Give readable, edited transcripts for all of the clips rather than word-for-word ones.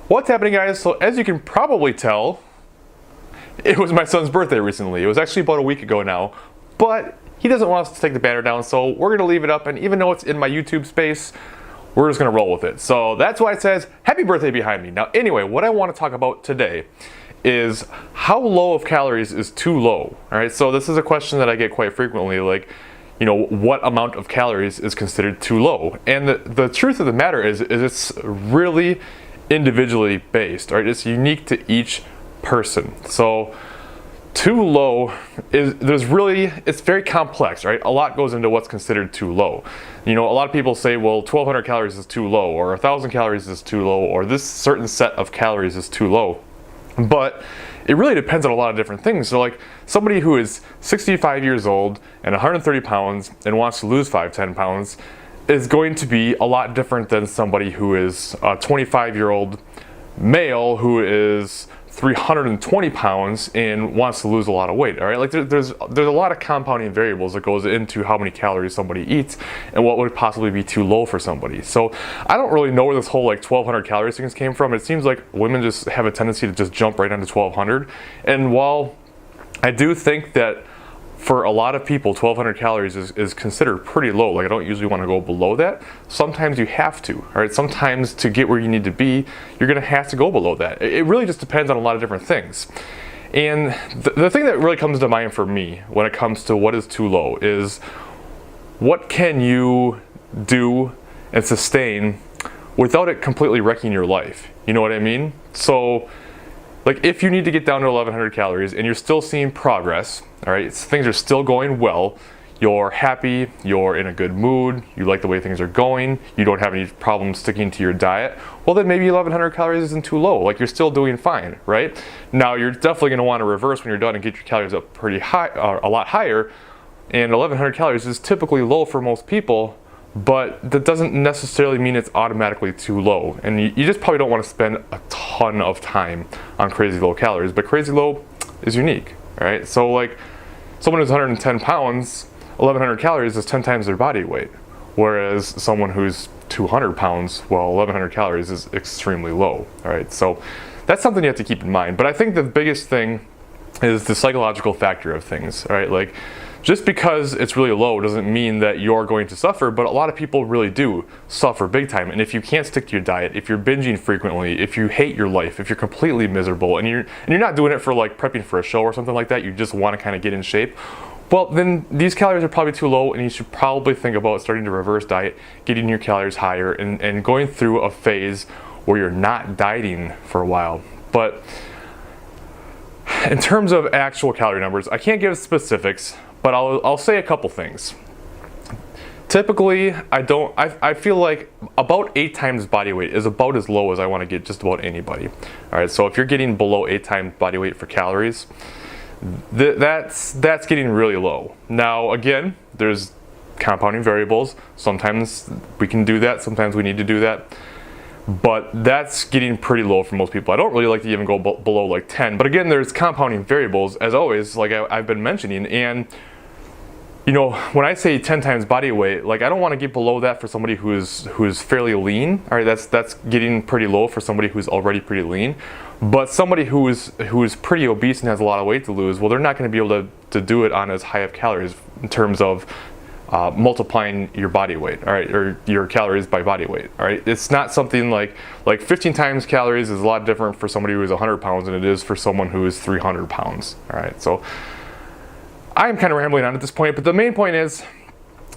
What's happening, guys? So as you can probably tell, it was my son's birthday recently. It was actually about a week ago now, but he doesn't want us to take the banner down, so we're gonna leave it up, and even though it's in my YouTube space, we're just gonna roll with it. So that's why it says happy birthday behind me. Now anyway, what I want to talk about today is how low of calories is too low. All right, so this is a question that I get quite frequently, like, you know, what amount of calories is considered too low? And the truth of the matter is it's really individually based, right? It's unique to each person. So too low is, it's very complex, right? A lot goes into what's considered too low. You know, a lot of people say, well, 1,200 calories is too low, or 1,000 calories is too low, or this certain set of calories is too low. But it really depends on a lot of different things. So like somebody who is 65 years old and 130 pounds and wants to lose 5-10 pounds is going to be a lot different than somebody who is a 25-year-old male who is 320 pounds and wants to lose a lot of weight. All right, like there's a lot of compounding variables that goes into how many calories somebody eats and what would possibly be too low for somebody. So I don't really know where this whole like 1,200 calories things came from. It seems like women just have a tendency to just jump right onto 1,200. And while I do think that for a lot of people 1,200 calories is considered pretty low, like I don't usually want to go below that, sometimes you have to. All right, sometimes to get where you need to be, you're going to have to go below that. It really just depends on a lot of different things. And the thing that really comes to mind for me when it comes to what is too low is what can you do and sustain without it completely wrecking your life? You know what I mean? So like if you need to get down to 1,100 calories and you're still seeing progress, all right, things are still going well, you're happy, you're in a good mood, you like the way things are going, you don't have any problems sticking to your diet, well then maybe 1,100 calories isn't too low, like you're still doing fine, right? Now you're definitely going to want to reverse when you're done and get your calories up pretty high, a lot higher, and 1,100 calories is typically low for most people, but that doesn't necessarily mean it's automatically too low. And you just probably don't want to spend a ton of time on crazy low calories, but crazy low is unique, right? So like someone who's 110 pounds, 1,100 calories is 10 times their body weight. Whereas someone who's 200 pounds, well, 1,100 calories is extremely low, all right? So that's something you have to keep in mind. But I think the biggest thing is the psychological factor of things, all right? Like, just because it's really low doesn't mean that you're going to suffer, but a lot of people really do suffer big time. And if you can't stick to your diet, if you're binging frequently, if you hate your life, if you're completely miserable, and you're not doing it for like prepping for a show or something like that, you just want to kind of get in shape, well then these calories are probably too low and you should probably think about starting to reverse diet, getting your calories higher, and going through a phase where you're not dieting for a while. But in terms of actual calorie numbers, I can't give specifics, but I'll say a couple things. Typically, I feel like about 8 times body weight is about as low as I want to get just about anybody. All right, so if you're getting below 8 times body weight for calories, that's getting really low. Now again, there's compounding variables. Sometimes we can do that, sometimes we need to do that. But that's getting pretty low for most people. I don't really like to even go below like 10. But again, there's compounding variables, as always, like I've been mentioning. And you know, when I say 10 times body weight, like I don't want to get below that for somebody who's fairly lean. All right, that's getting pretty low for somebody who's already pretty lean. But somebody who's pretty obese and has a lot of weight to lose, well, they're not going to be able to do it on as high of calories in terms of multiplying your body weight, all right, or your calories by body weight, all right. It's not something like 15 times calories is a lot different for somebody who is 100 pounds than it is for someone who is 300 pounds, all right. So I'm kind of rambling on at this point, but the main point is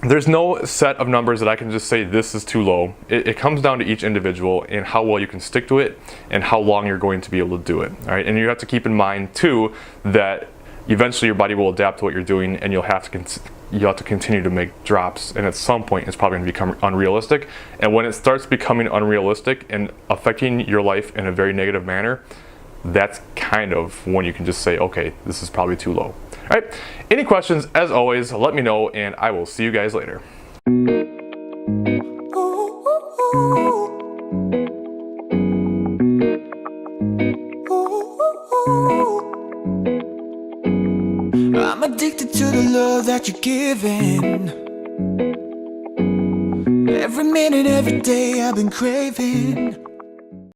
there's no set of numbers that I can just say this is too low. It comes down to each individual and how well you can stick to it and how long you're going to be able to do it, all right. And you have to keep in mind too that eventually your body will adapt to what you're doing, and you'll have to continue to make drops, and at some point it's probably going to become unrealistic. And when it starts becoming unrealistic and affecting your life in a very negative manner, that's kind of when you can just say, okay, this is probably too low. All right, any questions, as always, let me know, and I will see you guys later. I'm addicted to the love that you're giving. Every minute, every day I've been craving